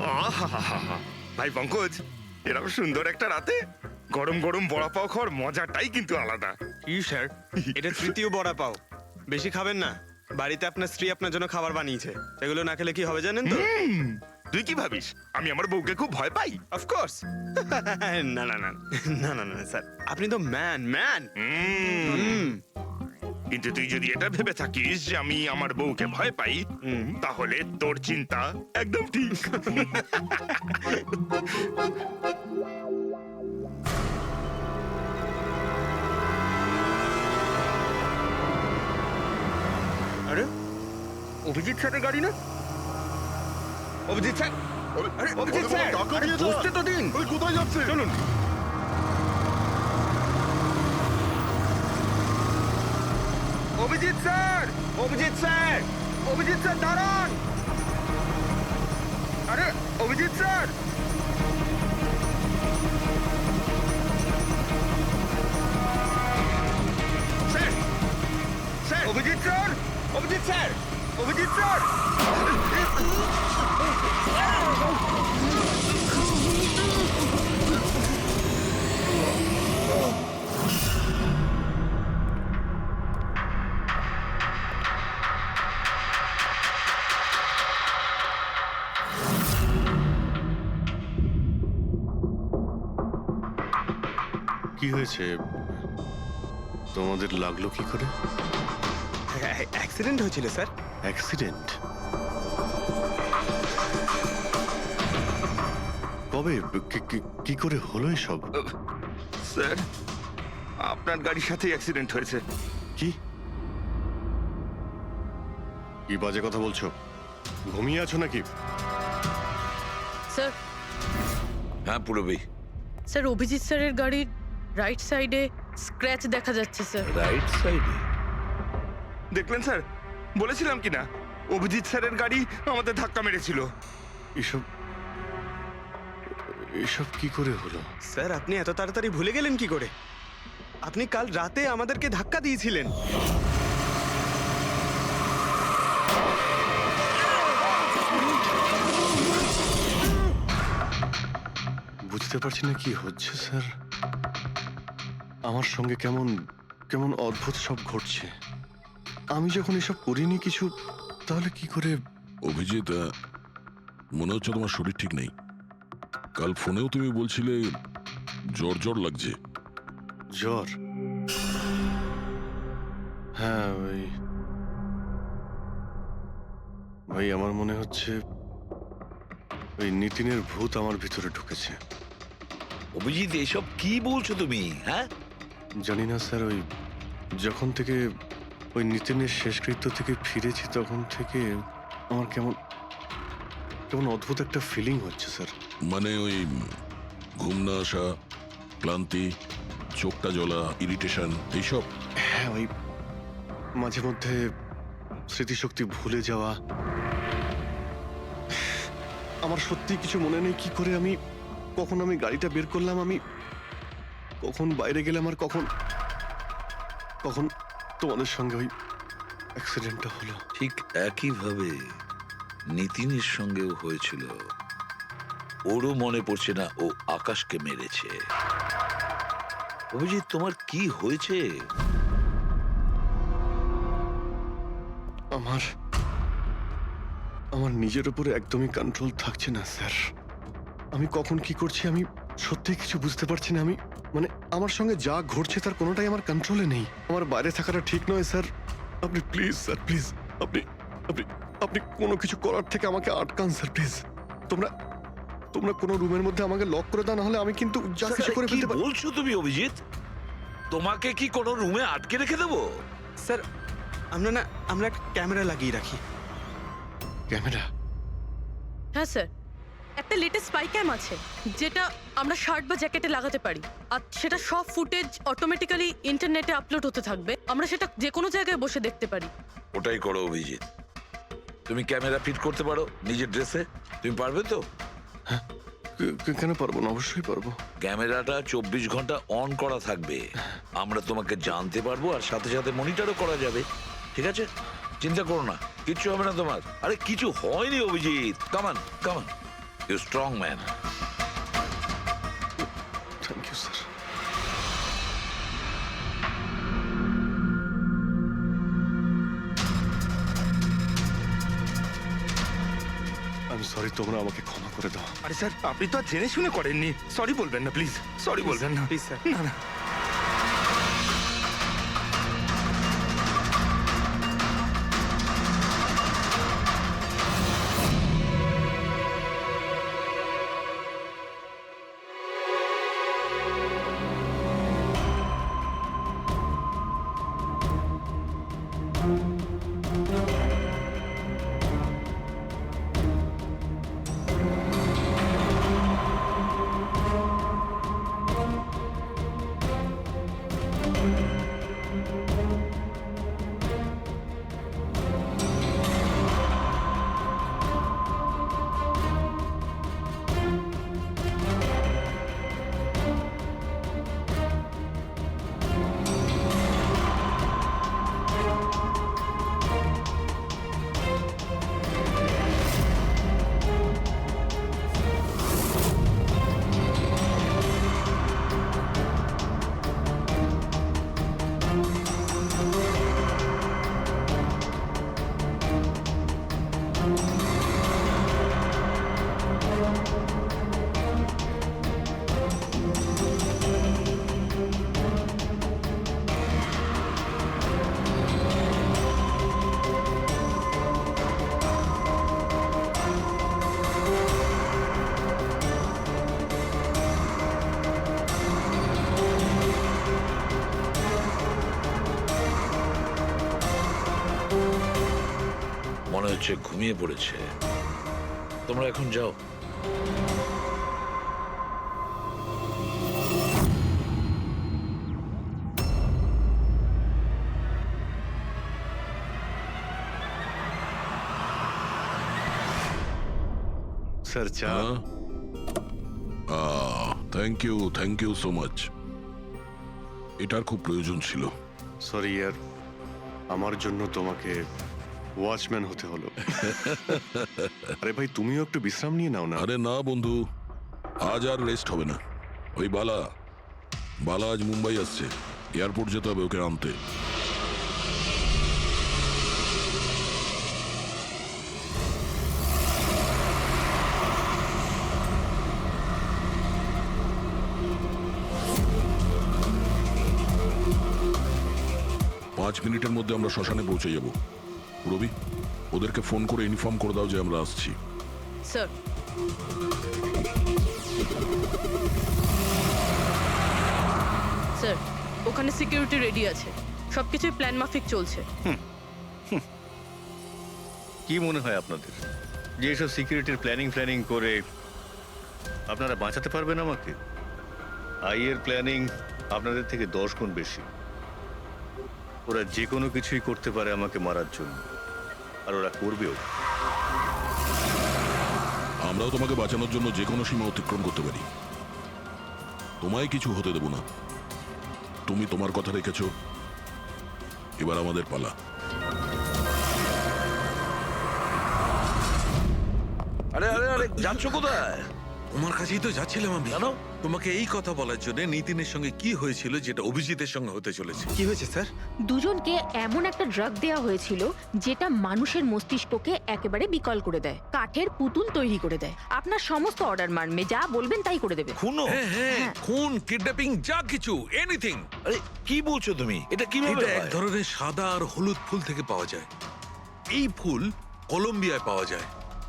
আহাহাহা। ভাই পঙ্কজ, এরকম সুন্দর একটা রাতে গরম গরম বড়া পাও খাওয়ার মজাটাই কিন্তু আলাদা। কি স্যার, এটা তৃতীয় বড়া পাও। বেশি খাবেন না, বাড়িতে আপনার স্ত্রী আপনার জন্য খাবার বানিয়েছে। এগুলো না খেলে কি হবে জানেন তো? তুই কি ভাবিস আমি আমার বউকে খুব ভয় পাই? অফকোর্স। না না না না না না স্যার, আপনি তো ম্যান। কিন্তু তুই যদি এটা ভেবে থাকিস যে আমি আমার বউকে ভয় পাই, তাহলে তোর চিন্তা একদম ঠিক। আরে অভিজিৎ স্যারের গাড়ি না? অভিজিৎ স্যার, আরে অভিজিৎ স্যার, আরে বসতে তো দিন। কোথায় যাচ্ছে? চলুন। Abhijit sir, Abhijit sir, Abhijit sir দাঁড়ান। আরে Abhijit sir, sir, sir, Abhijit sir, Abhijit sir, Abhijit sir. কি হয়েছে? তোমাদের লাগলো কি করে? অ্যাক্সিডেন্ট হয়েছিল স্যার। অ্যাক্সিডেন্ট? কবে? কি করে হলো এসব? স্যার, আপনার গাড়ির সাথে অ্যাক্সিডেন্ট হয়েছে। কি কি বাজে কথা বলছো? ঘুমিয়ে আছো নাকি? স্যার, হ্যাঁ পুরবী। স্যার অভিজিৎ স্যারের গাড়ির রাইট সাইডে স্ক্র্যাচ দেখা যাচ্ছে স্যার। রাইট সাইডে? দেখলেন স্যার, বলেছিলাম কি না অভিজিৎ স্যারের গাড়ি আমাদের ধাক্কা মেরেছিল। এসব এসব কি করে হলো? স্যার, আপনি এত তাড়াতাড়ি ভুলে গেলেন কি করে? আপনি কাল রাতে আমাদেরকে ধাক্কা দিয়েছিলেন। বুঝতে পারছি না কি হচ্ছে স্যার। আমার সঙ্গে কেমন কেমন অদ্ভুত সব ঘটছে। আমি যখন এসব করিনি কিছু, তাহলে কি করে? অভিজিৎ, মনে হচ্ছে তোমার শরীর ঠিক নেই। কাল ফোনেও তুমি বলছিলে জ্বর জ্বর লাগছে। জ্বর? হ্যাঁ ভাই আমার মনে হচ্ছে ওই নিতিনের ভূত আমার ভিতরে ঢুকেছে। অভিজিৎ, এসব কি বলছো তুমি? হ্যাঁ, জানি না স্যার, ওই যখন থেকে ওই নিতিনের শেষকৃত্য থেকে ফিরেছি তখন থেকে আমার কেমন কেমন অদ্ভুত একটা ফিলিং হচ্ছে স্যার। মানে ওই ঘুম না আসা, ক্লান্তি, চোখটা জ্বলা, ইরিটেশন, এইসব? হ্যাঁ, ওই মাঝে মধ্যে স্মৃতিশক্তি ভুলে যাওয়া। আমার সত্যি কিছু মনে নেই কি করে আমি কখন আমি গাড়িটা বের করলাম, আমি কখন বাইরে গেলাম, আর কখন কখন তোমাদের সঙ্গে ওই অ্যাক্সিডেন্টটা হলো। ঠিক একইভাবে নিতিনের সঙ্গেও হয়েছিল। ওরও মনে পড়ছে না ও আকাশকে মেরেছে। অভিজিৎ, তোমার কি হয়েছে? আমার আমার নিজের উপরে একদমই কন্ট্রোল থাকছে না স্যার। আমি কখন কি করছি আমি সত্যি কিছু বুঝতে পারছি না। আমি মানে আমার সঙ্গে যা ঘটছে তার কোনোটাই আমার কন্ট্রোলে নেই। আমার বাইরে থাকাটা ঠিক নয় স্যার। আপনি প্লিজ স্যার, প্লিজ আপনি আপনি আপনি কোনো কিছু করার থেকে আমাকে আটকান স্যার, প্লিজ। তোমরা তোমরা কোনো রুমের মধ্যে আমাকে লক করে দাও, না হলে আমি কিন্তু যা কিছু করে কি ফেলতে পারি। বলছো তুমি অভিজিৎ? তোমাকে কি কোনো রুমে আটকে রেখে দেবো? স্যার, আমরা একটা ক্যামেরা লাগিয়ে রাখি। ক্যামেরা? হ্যাঁ স্যার, একটা লেটেস্ট স্পাই ক্যাম আছে যেটা আমরা শার্ট বা জ্যাকেটে লাগাতে পারি, আর সেটা সব ফুটেজ অটোমেটিক্যালি ইন্টারনেটে আপলোড হতে থাকবে। আমরা সেটা যে কোনো জায়গায় বসে দেখতে পারি। ওটাই করো অভিজিৎ। তুমি ক্যামেরা ফিট করতে পারো নিজের ড্রেসে? তুমি পারবে তো? কেন পারবো না? অবশ্যই পারবো। ক্যামেরাটা 24 ঘন্টা অন করা থাকবে। আমরা তোমাকে জানতে পারবো, আর সাথে সাথে মনিটরও করা যাবে। ঠিক আছে, চিন্তা করো না, কিচ্ছু হবে না তোমার। আরে কিছু হয়নি Abhijit, come on come on. You strong man. Thank you sir. আমি সরি, তোমরা আমাকে ক্ষমা করে দাও। আরে স্যার, আপনি তো আর জেনে শুনে করেননি। সরি বলবেন না প্লিজ, সরি বলবেন না প্লিজ স্যার। না না। মনে হচ্ছে ঘুমিয়ে পড়েছে। তোমরা এখন যাও। স্যার চা। Thank you so much. এটার খুব প্রয়োজন ছিল। সরি ইয়ার, আমার জন্য তোমাকে ওয়াচম্যান হতে হলো। আরে ভাই, তুমিও একটু বিশ্রাম নিয়ে নাও না। আরে না বন্ধু, আজ আর রেস্ট হবে না। ওই বালা আজ মুম্বাই আসছে, এয়ারপোর্ট যেতে হবে ওকে আনতে। পাঁচ মিনিটের মধ্যে আমরা শ্মশানে পৌঁছে যাব। রবি, ওদেরকে ফোন করে ইনফর্ম করে দাও যে আমরা আসছি। স্যার, স্যার ওখানে সিকিউরিটি রেডি আছে, সবকিছুই প্ল্যান মাফিক চলছে। কি মনে হয় আপনাদের যে এসব সিকিউরিটির প্ল্যানিং করে আপনারা বাঁচাতে পারবেন আমাকে? আইয়ের প্ল্যানিং আপনাদের থেকে 10 গুণ বেশি। ওরা যে কোনো কিছুই করতে পারে আমাকে মারার জন্য, আর ওরা করবেও। আমরাও তোমাকে বাঁচানোর জন্য যে কোনো সীমা অতিক্রম করতে পারি। তোমায় কিছু হতে দেব না। তুমি তোমার কথা রেখেছো, এবার আমাদের পালা। আরে আরে আরে, যাচ্ছ কোথায়? তোমার কাছেই তো যাচ্ছিলাম আমি। জানো তোমাকে এই কথা বলার জন্য নিতিনের সঙ্গে কি হয়েছিল যেটা অভিজিতের সঙ্গে হতে চলেছে। কি হয়েছে স্যার? দুজনকে এমন একটা ড্রাগ দেওয়া হয়েছিল যেটা মানুষের মস্তিষ্ককে একেবারে বিকল করে দেয়, কাঠের পুতুল তৈরি করে দেয়। আপনার সমস্ত অর্ডার মানবে, যা বলবেন তাই করে দেবে। খুনো? হ্যাঁ হ্যাঁ, খুন, কিডন্যাপিং, যা কিছু, এনিথিং। আরে কি বলছো তুমি? এটা কিভাবে এটা এক হয়? ধরনের সাদা আর হলুদ ফুল থেকে পাওয়া যায়। এই ফুল কলম্বিয়ায় পাওয়া যায়।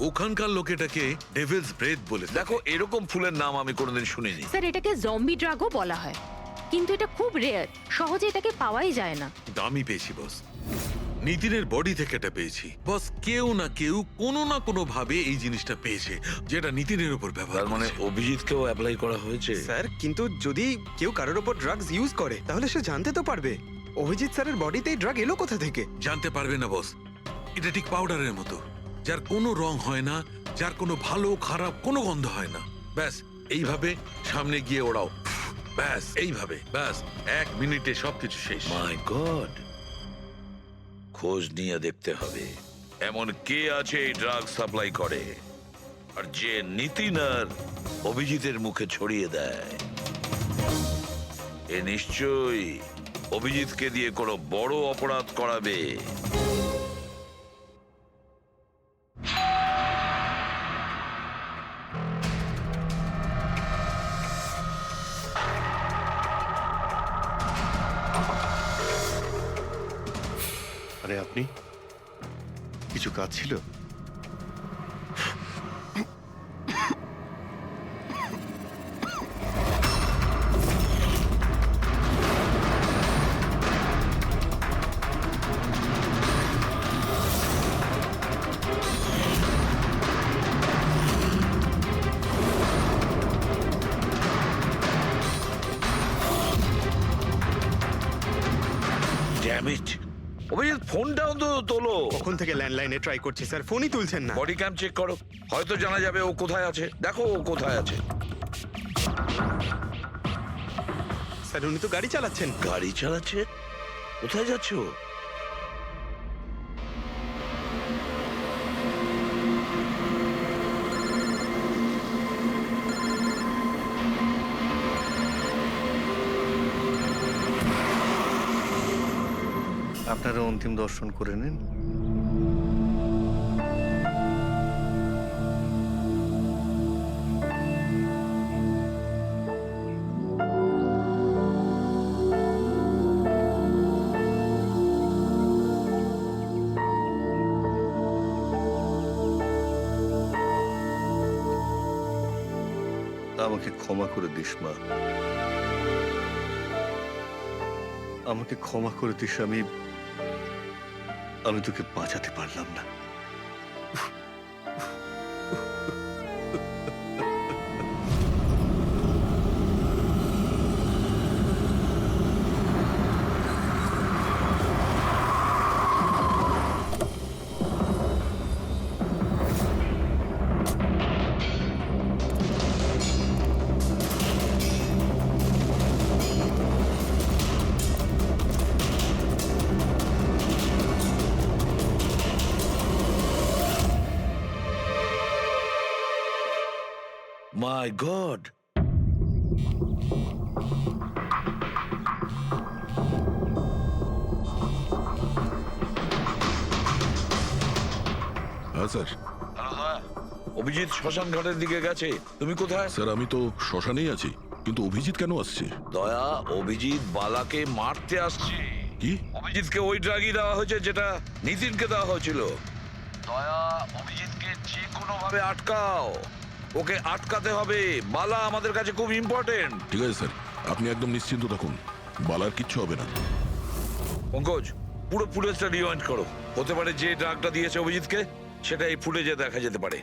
ওখানকার লোক এটাকে ডেভিলস ব্রেথ বলে থাকে। দেখো, এরকম ফুলের নাম আমি কোনোদিন শুনিনি। স্যার, এটাকে জম্বি ড্রাগও বলা হয়, কিন্তু এটা খুব রেয়ার, সহজে এটাকে পাওয়াই যায় না। দামি পেয়েছি বস, নিতিনের বডি থেকে এটা পেয়েছি বস। কেউ না কেউ কোনো না কোনো ভাবে এই জিনিসটা পেয়েছে যেটা নিতিনের উপর ব্যবহার তার মানে করেছে। অভিজিৎকেও অ্যাপ্লাই করা হয়েছে? স্যার, কিন্তু যদি কেউ কারোর ওপর ড্রাগস ইউজ করে তাহলে সে জানতে তো পারবে অভিজিৎ স্যারের বডিতে এই ড্রাগ এলো কোথা থেকে। জানতে পারবে না বস। এটা ঠিক পাউডারের মতো, যার কোনো রং হয় না, যার কোনো ভালো খারাপ কোনো গন্ধ হয় না। ব্যাস এইভাবে সামনে গিয়ে ওড়াও, ব্যাস এইভাবে, ব্যাস 1 মিনিটে সবকিছু শেষ। মাই গড, খোঁজ নিয়ে দেখতে হবে এমন কে আছে এই ড্রাগ সাপ্লাই করে। আর যে নিতিন আর অভিজিতের মুখে ছড়িয়ে দেয়, এ নিশ্চয়ই অভিজিৎকে দিয়ে কোনো বড় অপরাধ করাবে। আরে আপনি কিছু কাজ ছিল? Damn it! অভিজিৎ ফোনটাও তো তোলো। কখন থেকে ল্যান্ডলাইনে ট্রাই করছি স্যার, ফোনই তুলছেন না। বডি ক্যাম চেক করো, হয়তো জানা যাবে ও কোথায় আছে। দেখো ও কোথায় আছে। স্যার উনি তো গাড়ি চালাচ্ছেন। গাড়ি চালাচ্ছে? কোথায় যাচ্ছ? আপনারা অন্তিম দর্শন করে নিন। আমাকে ক্ষমা করে দিস মা, আমাকে ক্ষমা করে দিস। আমি তোকে বাঁচাতে পারলাম না। মাই গড! হ্যাঁ স্যার। অভিজিৎ শ্মশান ঘাটের দিকে গেছে। তুমি কোথায়? স্যার আমি তো শ্মশানেই আছি, কিন্তু অভিজিৎ কেন আসছে? দয়া, অভিজিৎ বালাকে মারতে আসছে। কি? অভিজিৎকে ওই ড্রাগই দেওয়া হয়েছে যেটা নিতিনকে দেওয়া হয়েছিল। দয়া, অভিজিৎকে যে কোনো ভাবে আটকাও। ওকে আটকাতে হবে। বালা আমাদের কাছে খুব ইম্পর্টেন্ট। ঠিক আছে স্যার, আপনি একদম নিশ্চিন্ত থাকুন, বালার কিচ্ছু হবে না। পঙ্কজ, পুরো ফুটেজটা রিওয়াইন্ড করো। হতে পারে যে ড্রাগটা দিয়েছে অভিজিৎকে সেটা এই ফুটেজে দেখা যেতে পারে।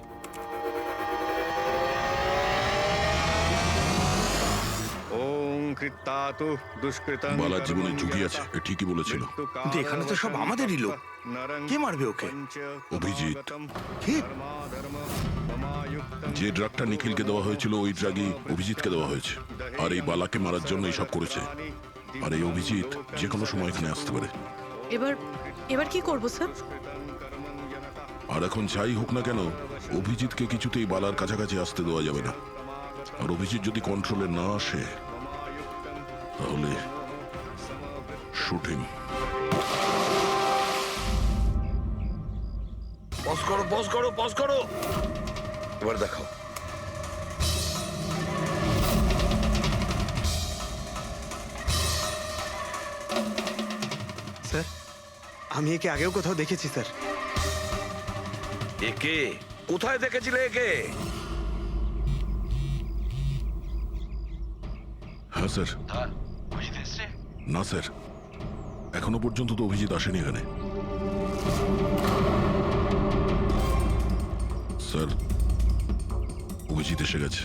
ওম কৃত্তাতু দুষ্কৃতং। বালার জীবনে ঝুঁকি আছে, এ ঠিকই বলেছিল। কিন্তু এখানে তো সব আমাদেরই লোক। কে মারবে ওকে? অভিজিৎ। কি? যে ড্রাগটা নিখিলকে দেওয়া হয়েছিল ওই ড্রাগই অভিজিৎকে দেওয়া হয়েছে, আর এই বালাকে মারার জন্য এইসব করেছে। আর এই অভিজিৎ যে কোনো সময় এখানে আসতে পারে। এবার কি করব স্যার? আর এখন যাই হোক না কেন, অভিজিৎকে কিছুতেই বালার কাছাকাছি আসতে দেওয়া যাবে না। আর অভিজিৎ যদি কন্ট্রোলে না আসে তাহলে শুটিং। পজ করো, পজ করো, পজ করো। এবার দেখাও। স্যার আমি একে আগেও কোথাও দেখেছি স্যার। একে কোথায় দেখেছিলে একে? হ্যাঁ স্যার। হ্যাঁ, অভিজিৎ এসছে? না স্যার, এখনো পর্যন্ত তো অভিজিৎ আসেনি এখানে। স্যার, অভিজিৎ এসে গেছে।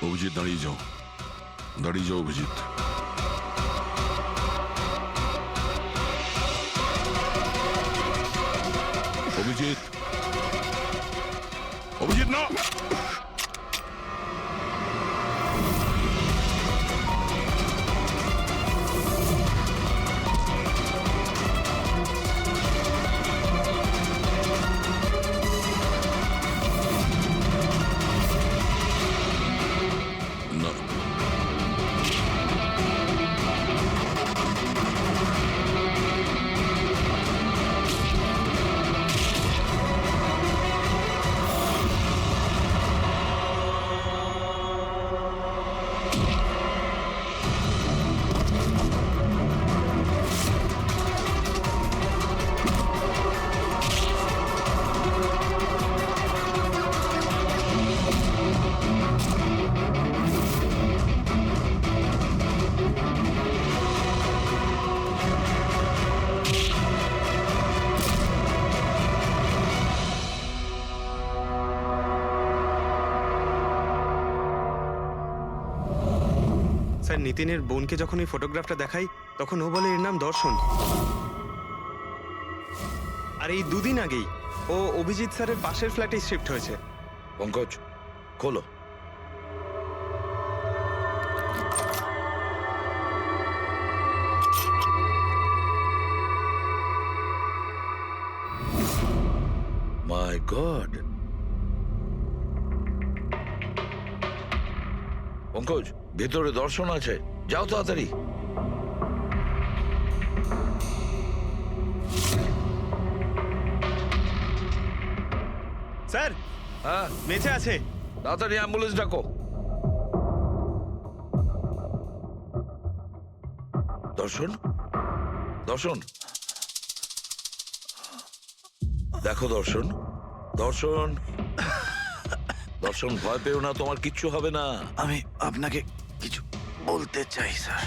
অভিজিৎ দাঁড়িয়ে যাও, দাঁড়িয়ে যাও অভিজিৎ। অভিজিৎ, অভিজিৎ না। না, স্যার নিতিনের বোনকে যখন এই ফটোগ্রাফটা দেখাই তখন ও বলে এর নাম দর্শন। আর এই দুদিন আগেই ও অভিজিৎ স্যারের পাশের ফ্ল্যাটে শিফট হয়েছে। পঙ্কজ, খোলো। মাই গড, পঙ্কজ, ভেতরে দর্শন আছে, যাও তাড়াতাড়ি। স্যার হ্যাঁ, বেঁচে আছে। তাড়াতাড়ি অ্যাম্বুলেন্স ডাকো। দর্শন, দর্শন, দেখো দর্শন, দর্শন, দর্শন, ভয় পেও না, তোমার কিচ্ছু হবে না। আমি আপনাকে কিছু বলতে চাই স্যার।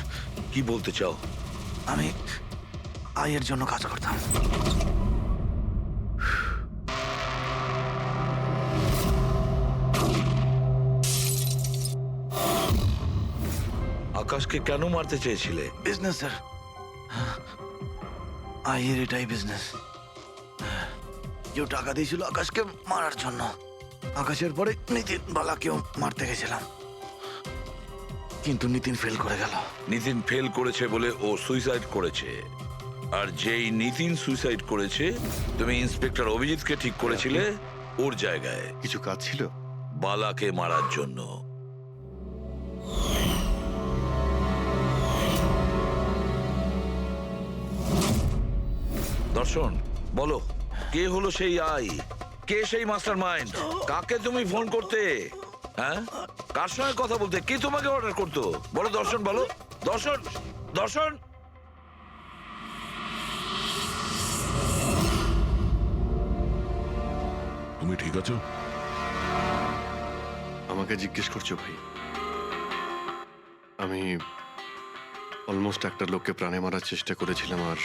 কি বলতে চাও? আমি আয়ের জন্য কাজ করতাম। আকাশকে কেন মারতে চেয়েছিলে? বিজনেস স্যার, আয়ের এটাই বিজনেস। কেউ টাকা দিয়েছিল আকাশকে মারার জন্য। আকাশের পরে নিতিন বালাকেও মারতে গেছিলাম, কিন্তু নিতিন ফেল করে গেল। নিতিন ফেল করেছে বলে ও সুইসাইড করেছে। আর যেই নিতিন সুইসাইড করেছে, তুমি ইন্সপেক্টর অভিজিৎকে ঠিক করেছিলে ওর জায়গায় কিছু কাজ ছিল? বালাকে মারার জন্য। দর্শন, বলো, কে হলো সেই আই? কে সেই মাস্টার মাইন্ড? কাকে তুমি ফোন করতে? হ্যাঁ, কার সঙ্গে কথা বলতে? কে তোমাকে অর্ডার করতো? বলো দর্শন, বলো। দর্শন, দর্শন। তুমি ঠিক আছো? আমাকে জিজ্ঞেস করছো ভাই? আমি অলমোস্ট একটা লোককে প্রাণে মারার চেষ্টা করেছিলাম, আর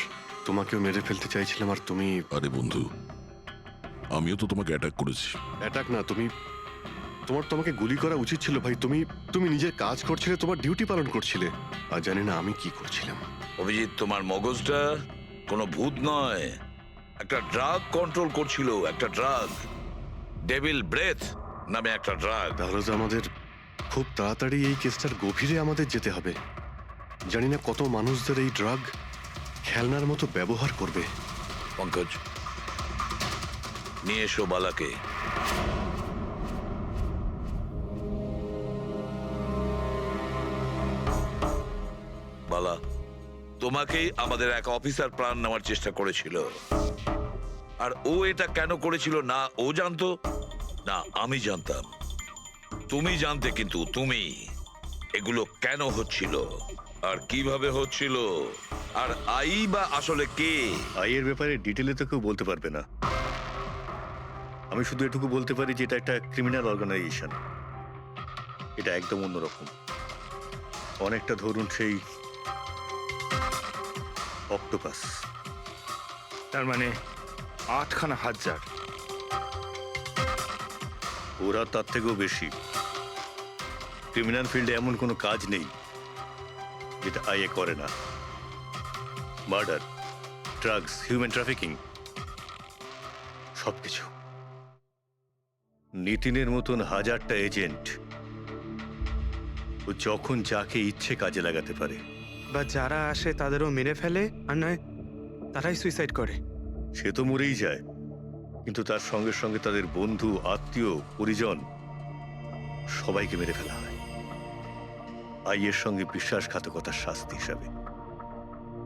তোমাকেও মেরে ফেলতে চাইছিলাম, আর তুমি... আরে বন্ধু, আমিও তো তোমাকে অ্যাটাক করেছি। অ্যাটাক না, তোমার তোমাকে গুলি করা উচিত ছিল ভাই। তুমি নিজের কাজ করছিলে, তোমার ডিউটি পালন করছিলে, আর জানি না আমি কি করছিলাম। অভিজিৎ, তোমার মগজটা কোনো ভূত নয়, একটা ড্রাগ কন্ট্রোল করছিল। একটা ড্রাগ, ডেভিল ব্রেথ নামে একটা ড্রাগ। তাহলে তো আমাদের খুব তাড়াতাড়ি এই কেসটার গভীরে আমাদের যেতে হবে। জানি না কত মানুষদের এই ড্রাগ খেলনার মতো ব্যবহার করবে। পঙ্কজ, নিয়ে এসো বালাকে। বালা, তোমাকেই আমাদের এক অফিসার প্রাণ নেওয়ার চেষ্টা করেছিল। আর ও এটা কেন করেছিল না ও জানতো, না আমি জানতাম। তুমি জানতে, কিন্তু তুমি এগুলো কেন হচ্ছিল আর কিভাবে হচ্ছিল, আর আই বা আসলে কে? আইয়ের ব্যাপারে ডিটেলে তো কেউ বলতে পারবে না। আমি শুধু এটুকু বলতে পারি যে এটা একটা ক্রিমিনাল অর্গানাইজেশন। এটা একদম অন্যরকম, অনেকটা ধরুন সেই অক্টোপাস। তার মানে 8খানা হাজার। ওরা তার থেকেও বেশি। ক্রিমিনাল ফিল্ডে এমন কোনো কাজ নেই যেটা আইএ করে না। মার্ডার, ড্রাগস, হিউম্যান ট্রাফিকিং, সবকিছু। নিতিনের মতন হাজারটা এজেন্ট, ও যখন যাকে ইচ্ছে কাজে লাগাতে পারে। বা যারা আসে তাদেরও মেরে ফেলে, আর নয় তারাই সুইসাইড করে। সে তো মরেই যায়, কিন্তু তার সঙ্গে সঙ্গে তাদের বন্ধু, আত্মীয়, পরিজন সবাইকে মেরে ফেলা হয় আইয়ের সঙ্গে বিশ্বাসঘাতকতার শাস্তি হিসাবে।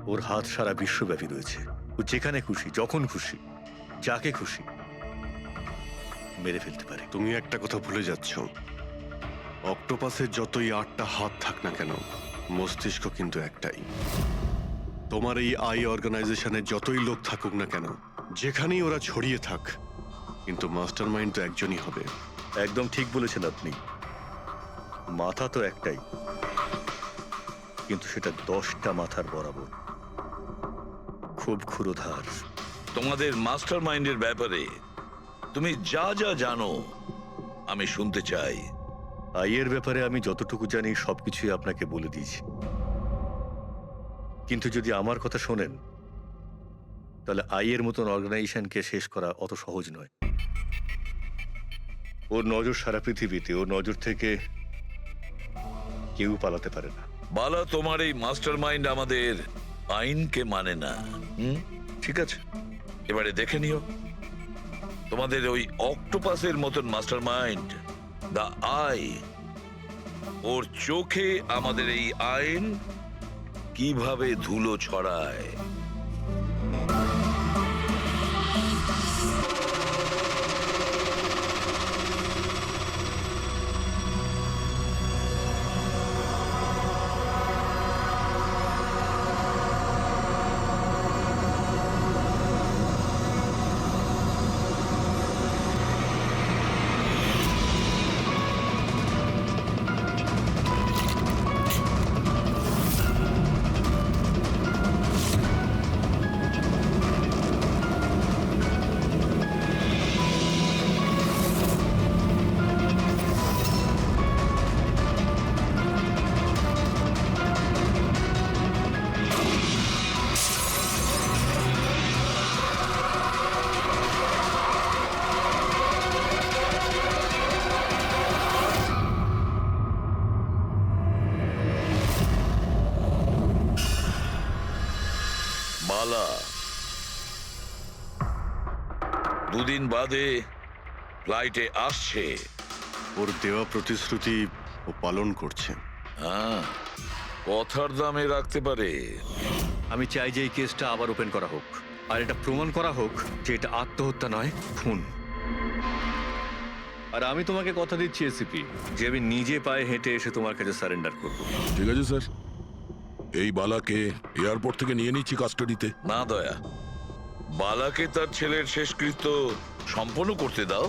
ওর হাত সারা বিশ্বব্যাপী রয়েছে। ও যেখানে খুশি, যখন খুশি, যাকে খুশি মেরে ফেলতে পারে। তুমি একটা কথা ভুলে যাচ্ছ, অক্টোপাসের যতই 8টা হাত থাক না কেন, মস্তিষ্ক কিন্তু একটাই। তোমার এই আই অর্গানাইজেশনের যতই লোক থাকুক না কেন, যেখানেই ওরা ছড়িয়ে থাক, কিন্তু মাস্টার মাইন্ড তো একজনই হবে। একদম ঠিক বলেছেন আপনি। মাথা তো একটাই, কিন্তু সেটা 10টা মাথার বরাবর, খুব ক্ষুরোধার। তোমাদের মাস্টার মাইন্ডের ব্যাপারে তুমি যা যা জানো আমি শুনতে চাই। আইয়ের ব্যাপারে আমি যতটুকু জানি সবকিছুই আপনাকে বলে দিয়েছি, কিন্তু যদি আমার কথা শোনেন তাহলে আইয়ের মতন অর্গানাইজেশনকে শেষ করা অত সহজ নয়। ওর নজর সারা পৃথিবীতে, ওর নজর থেকে কেউ পালাতে পারে না। বালা, তোমার এই মাস্টার মাইন্ড আমাদের আইনকে মানে না। ঠিক আছে, এবারে দেখে নিও তোমাদের ওই অক্টোপাসের মতন মাস্টার মাইন্ড দা আই, ওর চোখে আমাদের এই আইন কিভাবে ধুলো ছড়ায়। বালা, দুদিন বাদে ফ্লাইটে আসছে। ওর দেওয়া প্রতিশ্রুতি ও পালন করছে। হ্যাঁ, কথার দামে রাখতে পারে। আমি চাই যে এই কেসটা আবার ওপেন করা হোক, আর এটা প্রমাণ করা হোক যে এটা আত্মহত্যা নয়, খুন। আর আমি তোমাকে কথা দিচ্ছি এসিপি, যে আমি নিজে পায়ে হেঁটে এসে তোমার কাছে সারেন্ডার করব। ঠিক আছে স্যার, এই বালাকে এয়ারপোর্ট থেকে নিয়ে নিচ্ছি কাস্টাডিতে। না দয়া, বালাকে তার ছেলের শেষকৃত্য সম্পন্ন করতে দাও।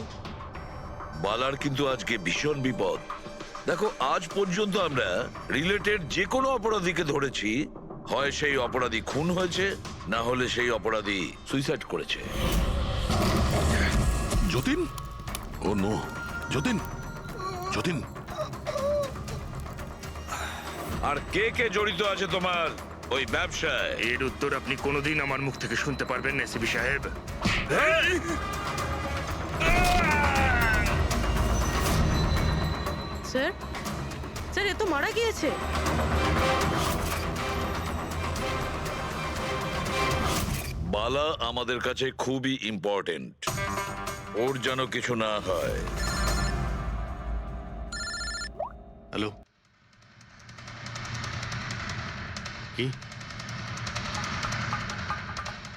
বালার কিন্তু আজকে ভীষণ বিপদ। দেখো, আজ পর্যন্ত আমরা রিলেটেড যে কোনো অপরাধীকে ধরেছি, হয় সেই অপরাধী খুন হয়েছে, না হলে সেই অপরাধী সুইসাইড করেছে। যতীন, ও নো, যতীন, যতীন। আর কে কে জড়িত আছে তোমার ওই ব্যবসায়? এর উত্তর আপনি কোনোদিন আমার মুখ থেকে শুনতে পারবেন না এসিপি সাহেব। স্যার, স্যার, এ তো মারা গিয়েছে। বালা আমাদের কাছে খুবই ইম্পর্টেন্ট, ওর যেন কিছু না হয়। হ্যালো, কি?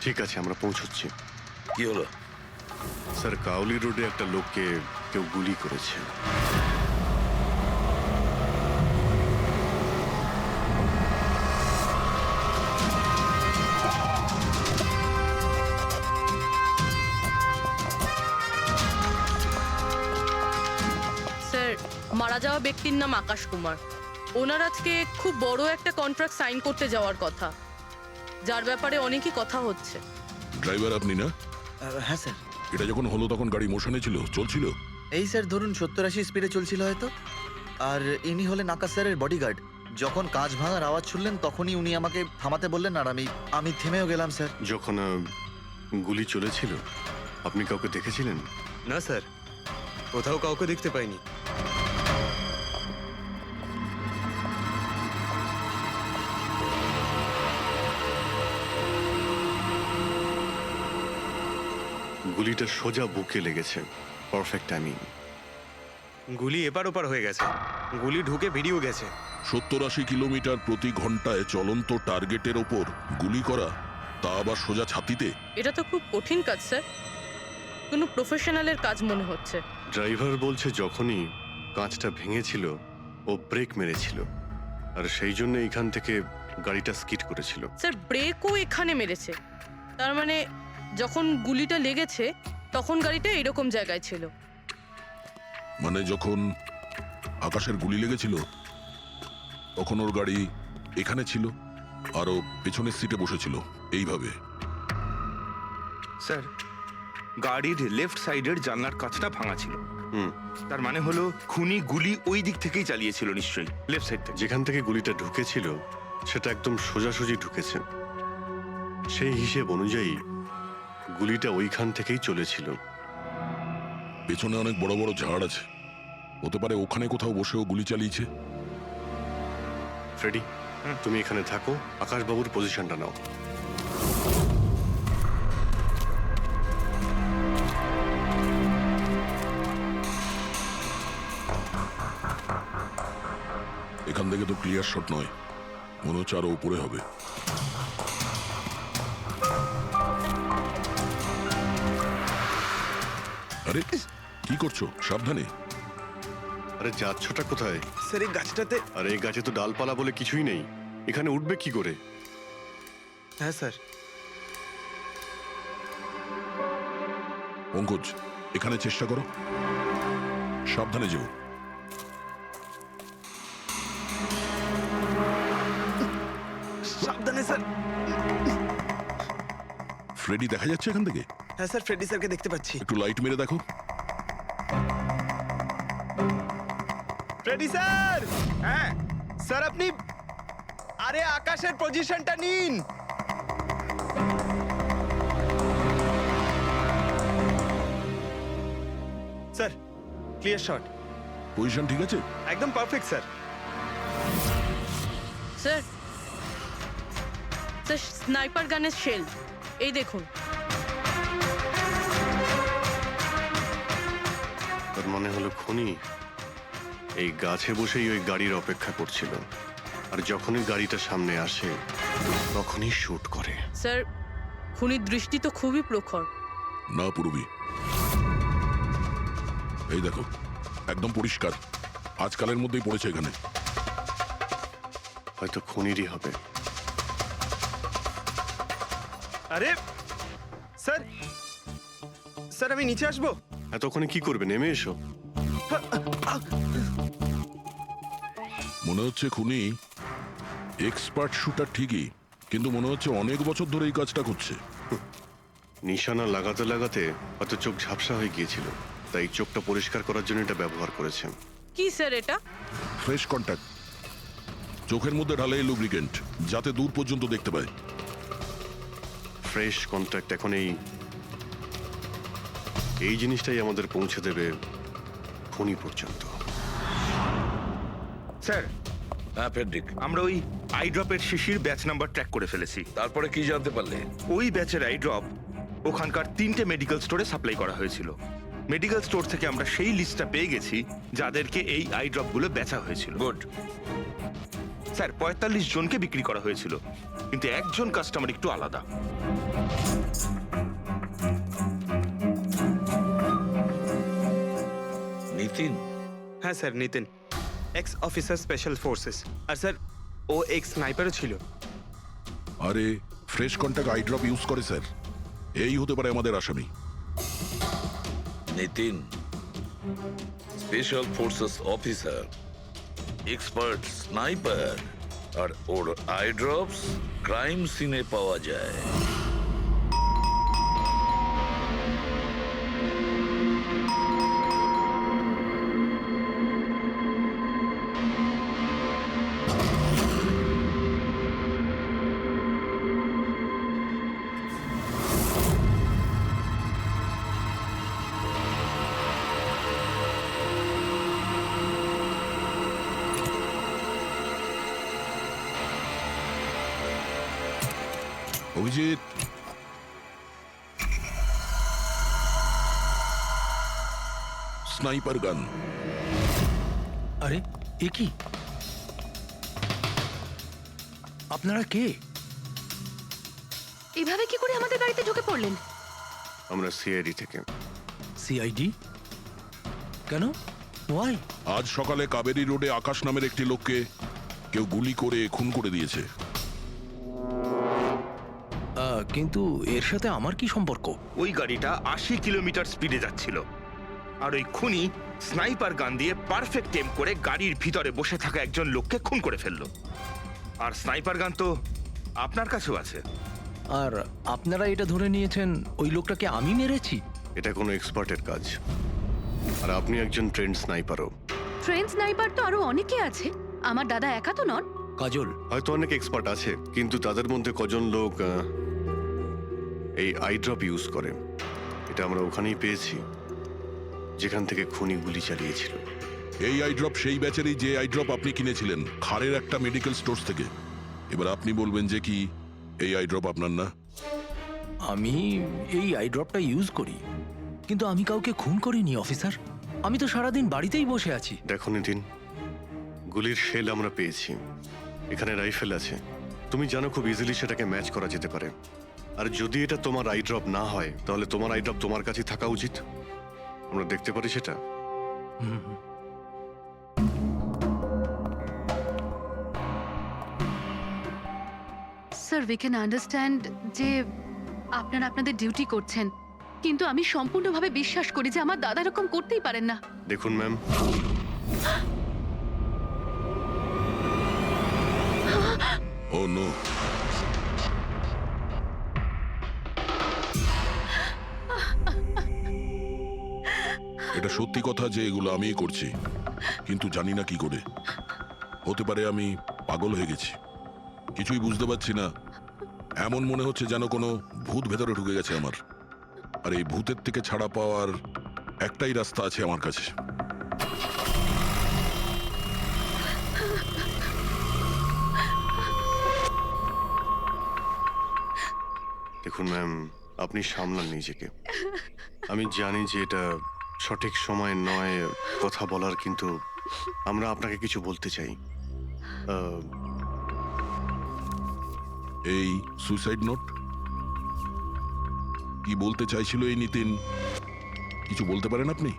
ঠিক আছে, আমরা পৌঁছচ্ছি। কি হলো? স্যার, কাউলি রোডে একটা লোককে কেউ গুলি করেছে। স্যার, মারা যাওয়া ব্যক্তির নাম আকাশ কুমার। ওনার আজকে খুব বড় একটা কন্ট্রাক্ট সাইন করতে যাওয়ার কথা, যার ব্যাপারে অনেকই কথা হচ্ছে। ড্রাইভার আপনি না? হ্যাঁ স্যার। এটা যখন হলো তখন গাড়ি মোশনে ছিল, চলছিল? এই স্যার ধরুন 70-80 স্পিডে চলছিল হয়তো। আর ইনি হলেন আকাশ স্যারের বডিগার্ড। যখন কাঁচ ভাঙার আওয়াজ শুনলেন তখনই উনি আমাকে থামাতে বললেন, আর আমি থেমেও গেলাম স্যার। যখন গুলি চলেছিল আপনি কাউকে দেখেছিলেন? না স্যার, কোথাও কাউকে দেখতে পাইনি। গুলিটা সোজা বুকে লেগেছে, পারফেক্ট টাইমিং। গুলি এপার ওপার হয়ে গেছে, গুলি ঢুকে বেরিয়েও গেছে। 70-80 কিলোমিটার প্রতি ঘন্টায় চলন্ত টার্গেটের ওপর গুলি করা, তা আবার সোজা ছাতিতে। এটা তো খুব কঠিন কাজ স্যার, কোনো প্রফেশনালের কাজ মনে হচ্ছে। ড্রাইভার বলছে যখনই কাঁচটা ভেঙেছিল ও ব্রেক মেরেছিল, আর সেই জন্য এখান থেকে গাড়িটা স্কিড করেছিল। স্যার ব্রেকও এখানে মেরেছে, তার মানে যখন গুলিটা লেগেছে তখন গাড়িটা এরকম জায়গায় ছিল। মানে যখন আকাশের গুলি লেগেছিল তখন ওর গাড়ি এখানে ছিল আর ও পেছনের সিটে বসেছিল এইভাবে। স্যার, গাড়ির লেফট সাইডের জানলার কাঁচটা ভাঙা ছিল। হুম, তার মানে হলো খুনি গুলি ওই দিক থেকেই চালিয়েছিল, নিশ্চয়ই লেফট সাইড থেকে। যেখান থেকে গুলিটা ঢুকেছিল সেটা একদম সোজাসুজি ঢুকেছে। সেই হিসেব অনুযায়ী গুলিটা ওইখান থেকেই চলেছিল। পেছনে অনেক বড় বড় ঝাড় আছে, হতে পারে ওখানে কোথাও বসেও গুলি চালিয়েছে। ফ্রেডি, তুমি এখানে থাকো, আকাশবাবুর পজিশনটা নাও। এখান থেকে তো ক্লিয়ার শট নয়, মনে হচ্ছে আরো উপরে হবে। আরে কি করছো? সাবধানে। আরে যাচ্ছটা কোথায়? স্যার এই গাছটাতে। আরে এই গাছে তো ডালপালা বলে কিছুই নেই, এখানে উঠবে কি করে? হ্যাঁ স্যার। পঙ্কজ, এখানে চেষ্টা করো, সাবধানে যেও। সাবধানে স্যার। ফ্রেডি দেখা যাচ্ছে এখান থেকে? হ্যাঁ স্যার, ফ্রেডি স্যারকে দেখতে পাচ্ছি। একটু লাইট মেরে দেখো। Freddie sir! হ্যাঁ স্যার, আপনি আরে আকাশের পজিশনটা নিন। Sir clear shot. পজিশন ঠিক আছে? একদম perfect sir. Sir, sir sniper গানের শেল এই দেখুন। তার মানে হলো খুনি এই গাছে বসেই ওই গাড়ির অপেক্ষা করছিল, আর যখনই গাড়িটা সামনে আসে তখনই শুট করে। স্যার খুনির দৃষ্টি তো খুবই প্রখর। না পুরবি, এই দেখো একদম পরিষ্কার, আজকালের মধ্যেই পড়েছে এখানে। হয়তো খুনিরই হবে। আরে স্যার, স্যার আমি নিচে আসবো? এতক্ষণে কি করবে? নেমে এসো। মনে হচ্ছে খুনি এক্সপার্ট শুটার ঠিকই, কিন্তু মনে হচ্ছে অনেক বছর ধরে এই কাজটা করছে। নিশানা লাগাতে লাগাতে হয়তো চোখ ঝাপসা হয়ে গিয়েছিল, তাই চোখটা পরিষ্কার করার জন্য এটা ব্যবহার করেছেন। কি স্যার এটা? ফ্রেশ কন্ট্যাক্ট, চোখের মধ্যে ঢালে এই লুব্রিকেন্ট যাতে দূর পর্যন্ত দেখতে পায়। ফ্রেশ কন্ট্যাক্ট এখন এই জিনিসটাই আমাদের পৌঁছে দেবে খুনি পর্যন্ত। স্যার, হ্যাঁ ফেডরিক, আমরা ওই আই ড্রপের শিশির ব্যাচ নাম্বার ট্র্যাক করে ফেলেছি। তারপরে কি জানতে পারলে? ওই ব্যাচের আই ড্রপ ওখানকার 3টে মেডিকেল স্টোরে সাপ্লাই করা হয়েছিল। মেডিকেল স্টোর থেকে আমরা সেই লিস্টটা পেয়ে গেছি যাদেরকে এই আই ড্রপগুলো বেচা হয়েছিল। গুড। স্যার 45 জনকে বিক্রি করা হয়েছিল, কিন্তু একজন কাস্টমার একটু আলাদা। নিতিন? হ্যাঁ sir, Nitin, ex officer special forces. আর স্যার ও এক্স স্নাইপারও ছিল। আরে fresh contact eye drop use করে স্যার, এই হতে পারে আমাদের আসামি। Nitin special forces officer, expert sniper, আর ওর আই ড্রপস ক্রাইম সিনে পাওয়া যায়। অভিজিৎ, স্নাইপার গান। আরে এ কি? আপনারা কে? এভাবে কি করে আমাদের বাড়িতে ঢুকে পড়লেন? আমরা সিআইডি থেকে। সিআইডি? কেন? ওয়াই? আজ সকালে কাবেরী রোডে আকাশ নামের একটি লোককে কেউ গুলি করে খুন করে দিয়েছে। কিন্তু এর সাথে আমার কি সম্পর্ক? ওই গাড়িটা 80 কিলোমিটার স্পিডে যাচ্ছিল, আর ওই খুনি স্নাইপার গান দিয়ে পারফেক্ট এম করে গাড়ির ভিতরে বসে থাকা একজন লোককে খুন করে ফেললো। আর স্নাইপার গান তো আপনার কাছেও আছে। আর আপনারা এটা ধরে নিয়েছেন ওই লোকটাকে আমি মেরেছি? এটা কোনো এক্সপার্টের কাজ, আর আপনি একজন ট্রেন্ড স্নাইপারও। ট্রেন স্নাইপার তো আরো অনেকে আছে, আমার দাদা একা তো নন। কাজল, হয়তো অনেক এক্সপার্ট আছে, কিন্তু তাদের মধ্যে কজন লোক এই আই ড্রপ ইউজ করে, এটা আমরা ওখানেই পেয়েছি যেখান থেকে খুনি গুলি চালিয়েছিল। এই আই ড্রপ সেই ব্যাচেরই যে আই ড্রপ আপনি কিনেছিলেন খারের একটা মেডিকেল স্টোর থেকে। এবার আপনি বলবেন যে কি এই আই ড্রপ আপনার না? আমি এই আই ড্রপটা ইউজ করি, কিন্তু আমি কাউকে খুন করিনি অফিসার। আমি তো সারাদিন বাড়িতেই বসে আছি। দেখো নিতিন, গুলির শেল আমরা পেয়েছি, এখানে রাইফেল আছে, তুমি জানো খুব ইজিলি সেটাকে ম্যাচ করা যেতে পারে। আর যদি এটা তোমার আই ড্রপ না হয়, তাহলে তোমার আই ড্রপ তোমার কাছে থাকা উচিত। আমরা দেখতে পারি সেটা। স্যার, উই ক্যান আন্ডারস্ট্যান্ড যে আপনারা আপনাদের ডিউটি করছেন, কিন্তু আমি সম্পূর্ণভাবে বিশ্বাস করি যে আমার দাদা এরকম করতেই পারেন না। দেখুন ম্যাম, ও নো, এটা সত্যি কথা যে এগুলো আমিই করছি, কিন্তু জানি না কি করে। হতে পারে আমি পাগল হয়ে গেছি, কিছুই বুঝতে পারছি না। এমন মনে হচ্ছে যেন কোনো ভূত ভেতরে ঢুকে গেছে আমার। আর এই ভূতের থেকে ছাড়া পাওয়ার একটাই রাস্তা আছে আমার কাছে। দেখুন ম্যাম, আপনি সামলান নিজেকে। আমি জানি যে এটা সঠিক সময় নয় কথা বলার, কিন্তু আমরা আপনাকে কিছু বলতে চাই। এই সুইসাইড নোট কি বলতে চাইছিল এই নিতিন? কিছু বলতে পারেন আপনি?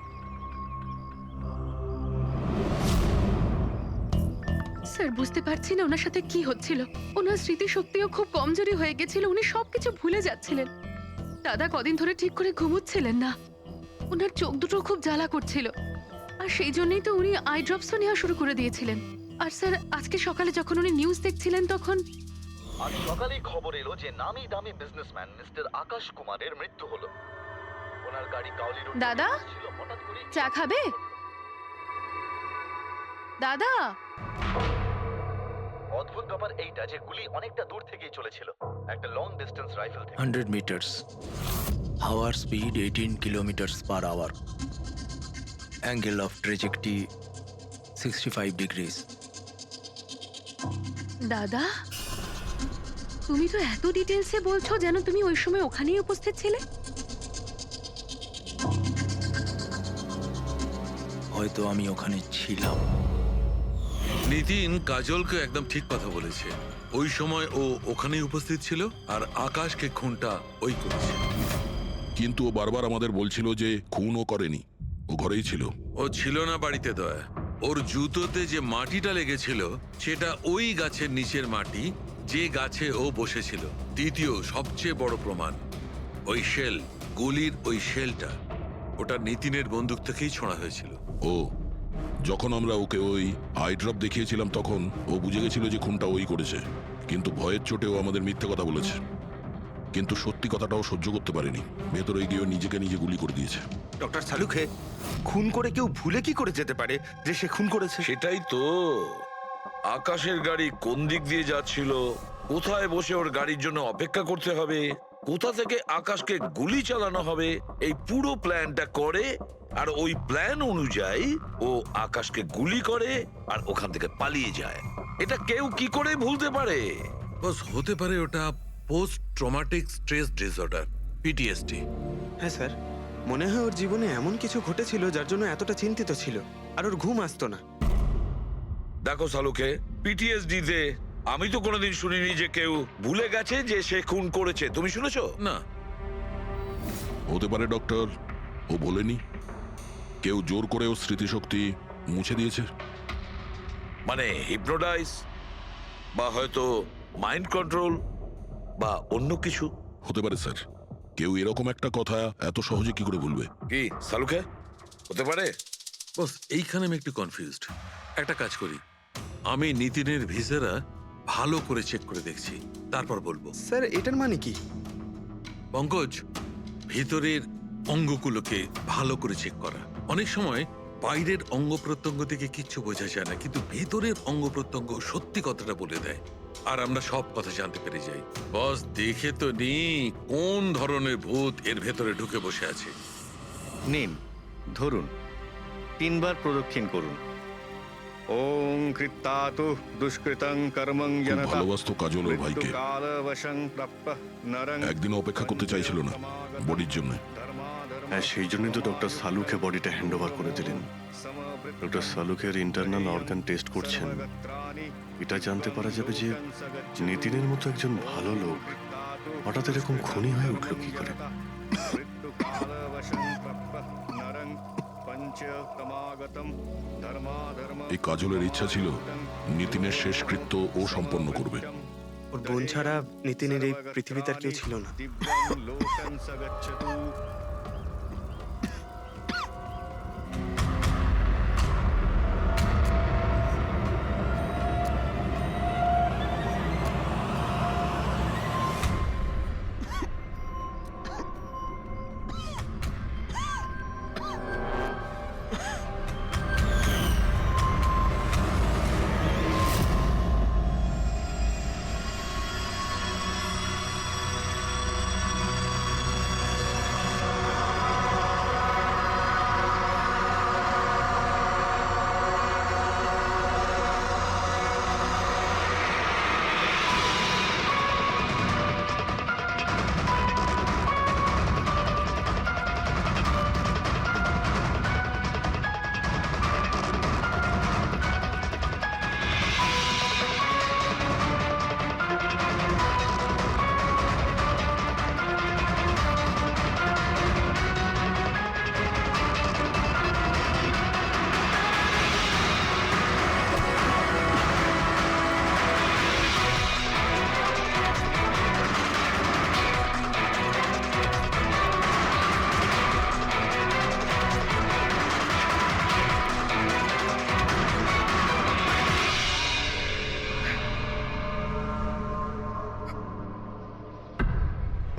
স্যার, বুঝতে পারছি না ওনার সাথে কি হচ্ছিল। ওনার স্মৃতিশক্তিও খুব কমজোরি হয়ে গেছিল, উনি সবকিছু ভুলে যাচ্ছিলেন। দাদা কদিন ধরে ঠিক করে ঘুমোচ্ছিলেন না, ওনার চোখ দুটো খুব জ্বালা করছিল, আর সেই জন্যই তো উনি আই ড্রপসও নেওয়া শুরু করে দিয়েছিলেন। আর স্যার, আজকে সকালে যখন উনি নিউজ দেখছিলেন তখন আজ সকালেই খবর এলো যে নামি দামি বিজনেসম্যান মিস্টার আকাশ কুমারের মৃত্যু হলো। ওনার গাড়ি কাউলি রোড দাদা, ছিল, হঠাৎ করে চা খাবে? দাদা, অদ্ভুত ব্যাপার এইটা যে গুলি অনেকটা দূর থেকেই চলেছিল, একটা লং ডিস্টেন্স রাইফেল থেকে। 100 মিটার্স, হাওয়ার speed 18 kilometres per hour, angle of trajectory 65 degrees. দাদা, তুমি তো এত ডিটেলসে বলছো যেন তুমি ওই সময় ওখানেই উপস্থিত ছিলে। হয়তো আমি ওখানে ছিলাম। নিতিন কাজলকে একদম ঠিক কথা বলেছে। ওই সময় ও ওখানেই উপস্থিত ছিল, আর আকাশকে খুনটা ওই করেছে। কিন্তু ও বারবার আমাদের বলছিল যে খুন ও করেনি, ও ঘরেই ছিল। ও ছিল না বাড়িতে দয়া। ওর জুতোতে যে মাটিটা লেগেছিল সেটা ওই গাছের নিচের মাটি যে গাছে ও বসেছিল। দ্বিতীয় সবচেয়ে বড় প্রমাণ, ওই শেল, গুলির ওই শেলটা, ওটা নিতিনের বন্দুক থেকেই ছোঁড়া হয়েছিল। ও যখন আমরা ওকে ওই আই ড্রপ দেখিয়েছিলাম তখন ও বুঝে গেছিল যে খুনটা ওই করেছে, কিন্তু ভয়ের চোটে ও আমাদের মিথ্যে কথা বলেছে। কিন্তু সত্যি কথাটাও সহ্য করতে পারেনি, ভেতরে গিয়ে নিজেকে নিজে গুলি করে দিয়েছে। ডক্টর সালুখে, খুন করে কেউ ভুলে কি করে যেতে পারে যে সে খুন করেছে? সেটাই তো। আকাশের গাড়ি কোন দিক দিয়ে যাচ্ছিল, কোথায় বসে ওর গাড়ির জন্য অপেক্ষা করতে হবে, কোথা থেকে আকাশকে গুলি চালানো হবে, এই পুরো প্ল্যানটা করে, আর ওই প্ল্যান অনুযায়ী ও আকাশকে গুলি করে আর ওখান থেকে পালিয়ে যায়। এটা কেউ কি করে ভুলতে পারে? বস, হতে পারে ওটা post traumatic stress disorder, PTSD. হ্যাঁ স্যার, মনে হয় ওর জীবনে এমন কিছু ঘটেছিল যার জন্য এতটা চিন্তিত ছিল, আর ওর ঘুম আসতো না। দেখো সালুকে, পিটিএসডি তে আমি তো কোনোদিন শুনিনি যে কেউ ভুলে গেছে যে সে খুন করেছে। তুমি শুনেছো? না, হতে পারে ডক্টর, ও বলেনি, কেউ জোর করে ওর স্মৃতিশক্তি মুছে দিয়েছে। মানে হিপনোটাইজ, বা হয়তো মাইন্ড কন্ট্রোল, বা অন্য কিছু। হতে পারে স্যার, কেউ এরকম একটা কথা এত সহজে কি করে ভুলবে? কি সালুকে, হতে পারে? বস এইখানে আমি একটু কনফিউজড। একটা কাজ করি, আমি নিতিনের ভিসারা ভালো করে চেক করে দেখছি, তারপর বলবো। স্যার এটার মানে কি? পঙ্কজ, ভিতরের অঙ্গগুলোকে ভালো করে চেক করা। অনেক সময় বাইরের অঙ্গ প্রত্যঙ্গ থেকে কিচ্ছু বোঝা যায় না, কিন্তু ভেতরের অঙ্গ প্রত্যঙ্গ সত্যি কথাটা বলে দেয়, আর আমরা সব কথা জানতে পেরে যাই। বস দেখে তো নি কোন ধরনের ভূত এর ভেতরে ঢুকে বসে আছে। নিন, ধরুন, 3 বার প্রদক্ষিণ করুন। ওং কৃত্তাতু দুষ্কৃতং কর্মং খুব জনতা ভালোবাসতো কাজল ওর ভাইকে। মৃত্যুকালবশং প্রাপ্যঃ নরং একদিনও অপেক্ষা করতে চাইছিল না বডির জন্য। হ্যাঁ, সেই জন্যই তো ডক্টর সালুকে বডিটা হ্যান্ড ওভার করে দিলেন। ডক্টর সালুকের ইন্টারনাল অর্গান টেস্ট করছেন। এটা জানতে পারা যাবে যে নিতিনের মতো একজন ভালো লোক হঠাৎ এরকম খুনি হয়ে উঠলো কি করে। এই কাজলের ইচ্ছা ছিল নিতিনের শেষকৃত্য ও সম্পন্ন করবে। ওর বোন ছাড়া নিতিনের এই পৃথিবীতে আর কেউ ছিল না।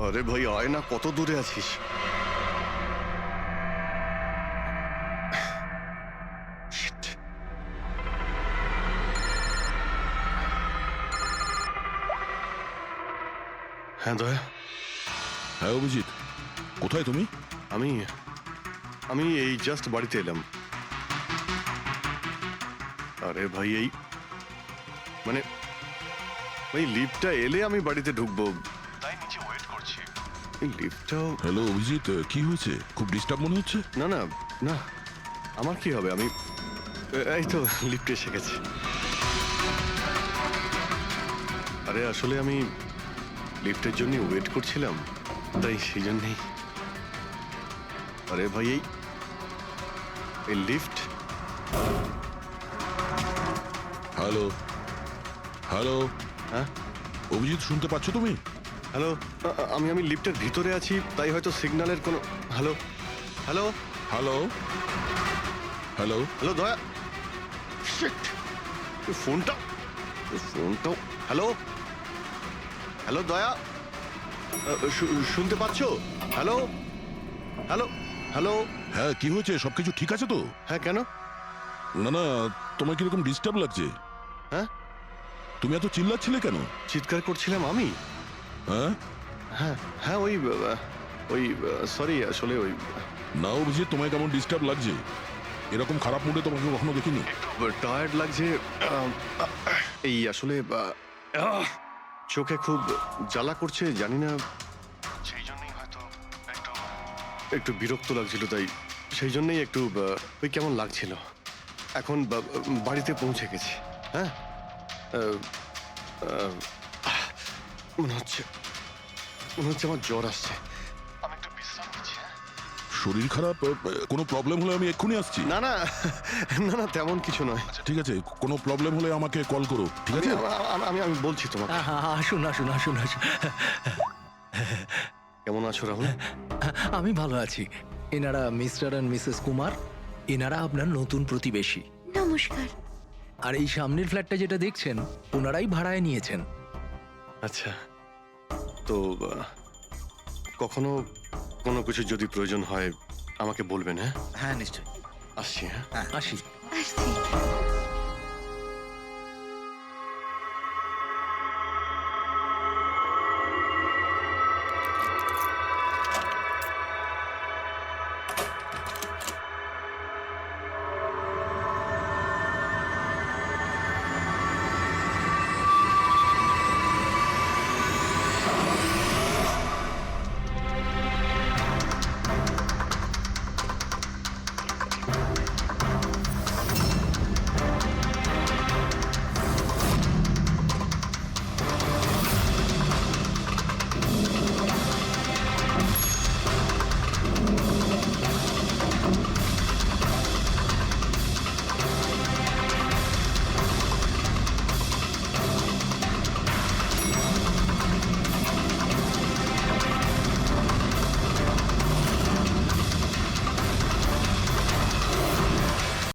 আরে ভাই আয় না, কত দূরে আছিস? Shit. হ্যাঁ দয়া, হ্যাঁ অভিজিৎ, কোথায় তুমি? আমি আমি এই জাস্ট বাড়িতে এলাম। আরে ভাই এই মানে ওই লিফটটা এলে আমি বাড়িতে ঢুকবো, তাই নিচে ওয়েট করছি। এই লিফটটাও হ্যালো অভিজিৎ, কি হয়েছে? খুব ডিস্টার্ব মনে হচ্ছে। না না না, আমার কি হবে, আমি এই তো লিফটে এসে গেছি। আরে আসলে আমি লিফটের জন্য ওয়েট করছিলাম, তাই সেই জন্যেই। আরে ভাই এই লিফট। হ্যালো হ্যালো, হ্যাঁ অভিজিৎ শুনতে পাচ্ছ তুমি? হ্যালো, আমি লিফটের ভিতরে আছি, তাই হয়তো সিগন্যালের কোনো। Hello hello hello hello hello দয়া, শিট, ফোনটা ফোনটাও। হ্যালো হ্যালো দয়া, শুনতে পাচ্ছো? Hello hello hello. হ্যাঁ, কি হয়েছে? সবকিছু ঠিক আছে তো? হ্যাঁ কেন? না না, তোমার কিরকম ডিস্টার্ব লাগছে? হ্যাঁ, তুমি এত চিল্লাচ্ছিলে কেন? চিৎকার করছিলাম আমি? হ্যাঁ হ্যাঁ হ্যাঁ, ওই সরি, আসলে ওই না অভিজিৎ, তোমায় কেমন ডিস্টার্ব লাগছে? এরকম খারাপ মুডে তোমাকে কখনো দেখিনি। টায়ার্ড লাগছে। এই আসলে চোখে খুব জ্বালা করছে, জানি না সেই জন্যই হয়তো একটু বিরক্ত লাগছিল, তাই সেই জন্যই একটু ওই কেমন লাগছিল। এখন বাড়িতে পৌঁছে গেছি। হ্যাঁ, মনে হচ্ছে আমার জ্বর আসছে। আমি একটু বিশ্রাম নিচ্ছি। শরীর খারাপ, কোনো প্রবলেম হলে আমি এক্ষুনি আসছি। না না না না, তেমন কিছু নয়। ঠিক আছে, কোনো প্রবলেম হলে আমাকে কল করো, ঠিক আছে? আমি আমি বলছি তোমাকে। আসুন আসুন আসুন আসুন। কেমন আছো রাহুল? আমি ভালো আছি। এনারা মিস্টার অ্যান্ড মিসেস কুমার। এনারা আপনার নতুন প্রতিবেশী। নমস্কার। আর এই সামনের ফ্ল্যাটটা যেটা দেখছেন, ওনারাই ভাড়ায় নিয়েছেন। আচ্ছা, তো কখনো কোনো কিছু যদি প্রয়োজন হয় আমাকে বলবেন। হ্যাঁ হ্যাঁ নিশ্চয়ই। আসছি। হ্যাঁ আসি। আসছি।